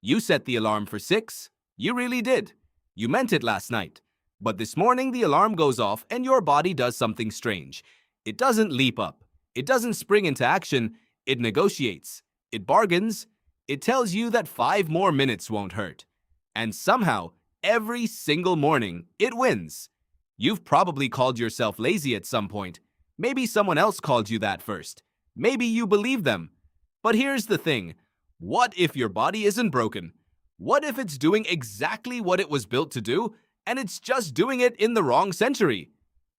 You set the alarm for 6. You really did. You meant it last night. But this morning the alarm goes off and your body does something strange. It doesn't leap up. It doesn't spring into action. It negotiates. It bargains. It tells you that 5 more minutes won't hurt. And somehow, every single morning, it wins. You've probably called yourself lazy at some point. Maybe someone else called you that first. Maybe you believe them. But here's the thing. What if your body isn't broken? What if it's doing exactly what it was built to do, and it's just doing it in the wrong century?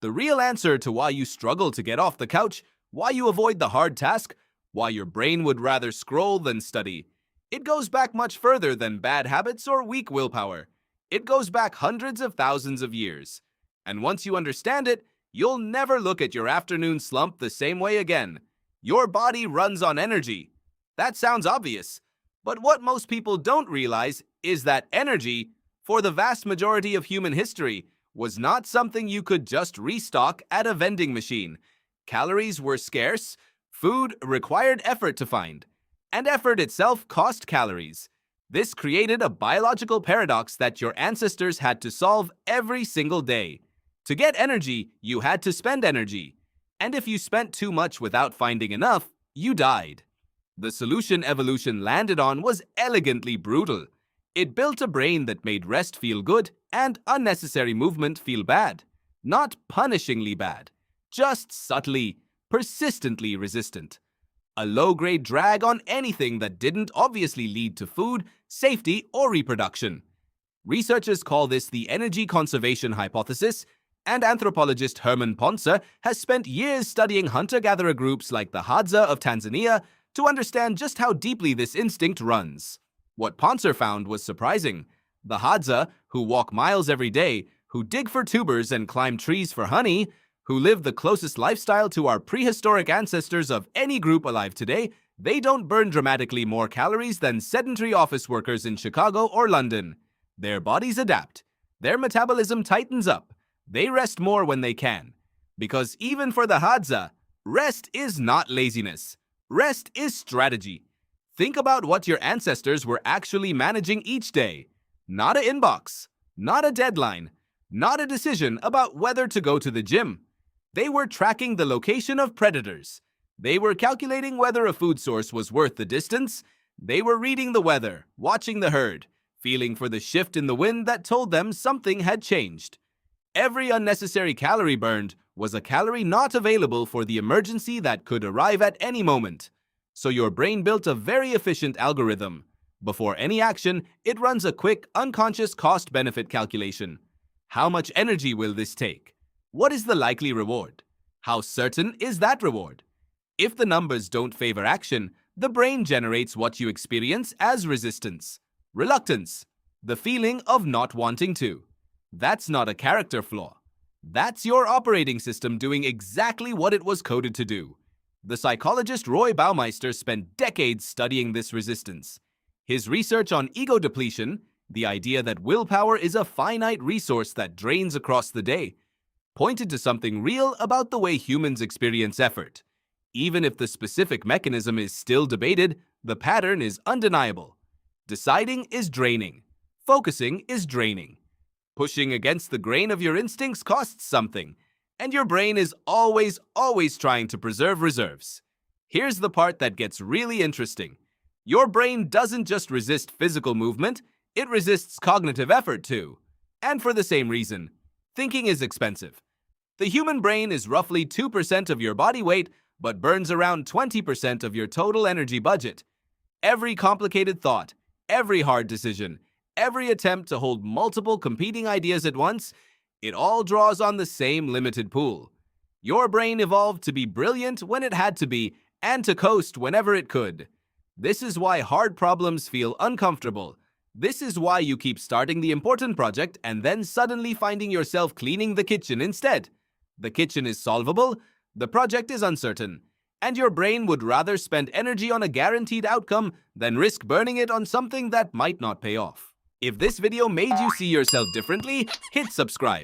The real answer to why you struggle to get off the couch, why you avoid the hard task, why your brain would rather scroll than study, it goes back much further than bad habits or weak willpower. It goes back hundreds of thousands of years. And once you understand it, you'll never look at your afternoon slump the same way again. Your body runs on energy. That sounds obvious, but what most people don't realize is that energy, for the vast majority of human history, was not something you could just restock at a vending machine. Calories were scarce, food required effort to find, and effort itself cost calories. This created a biological paradox that your ancestors had to solve every single day. To get energy, you had to spend energy. And if you spent too much without finding enough, you died. The solution evolution landed on was elegantly brutal. It built a brain that made rest feel good and unnecessary movement feel bad. Not punishingly bad, just subtly, persistently resistant. A low-grade drag on anything that didn't obviously lead to food, safety, or reproduction. Researchers call this the energy conservation hypothesis, and anthropologist Herman Pontzer has spent years studying hunter-gatherer groups like the Hadza of Tanzania to understand just how deeply this instinct runs. What Pontzer found was surprising. The Hadza, who walk miles every day, who dig for tubers and climb trees for honey, who live the closest lifestyle to our prehistoric ancestors of any group alive today, they don't burn dramatically more calories than sedentary office workers in Chicago or London. Their bodies adapt. Their metabolism tightens up. They rest more when they can. Because even for the Hadza, rest is not laziness. Rest is strategy. Think about what your ancestors were actually managing each day. Not an inbox, not a deadline, not a decision about whether to go to the gym. They were tracking the location of predators. They were calculating whether a food source was worth the distance. They were reading the weather, watching the herd, feeling for the shift in the wind that told them something had changed. Every unnecessary calorie burned was a calorie not available for the emergency that could arrive at any moment. So your brain built a very efficient algorithm. Before any action, it runs a quick, unconscious cost-benefit calculation. How much energy will this take? What is the likely reward? How certain is that reward? If the numbers don't favor action, the brain generates what you experience as resistance, reluctance, the feeling of not wanting to. That's not a character flaw. That's your operating system doing exactly what it was coded to do. The psychologist Roy Baumeister spent decades studying this resistance. His research on ego depletion, the idea that willpower is a finite resource that drains across the day, pointed to something real about the way humans experience effort. Even if the specific mechanism is still debated, the pattern is undeniable. Deciding is draining. Focusing is draining. Pushing against the grain of your instincts costs something, and your brain is always trying to preserve reserves. Here's the part that gets really interesting. Your brain doesn't just resist physical movement, it resists cognitive effort too. And for the same reason. Thinking is expensive. The human brain is roughly 2% of your body weight, but burns around 20% of your total energy budget. Every complicated thought, every hard decision, every attempt to hold multiple competing ideas at once, it all draws on the same limited pool. Your brain evolved to be brilliant when it had to be, and to coast whenever it could. This is why hard problems feel uncomfortable. This is why you keep starting the important project and then suddenly finding yourself cleaning the kitchen instead. The kitchen is solvable, the project is uncertain, and your brain would rather spend energy on a guaranteed outcome than risk burning it on something that might not pay off. If this video made you see yourself differently, hit subscribe.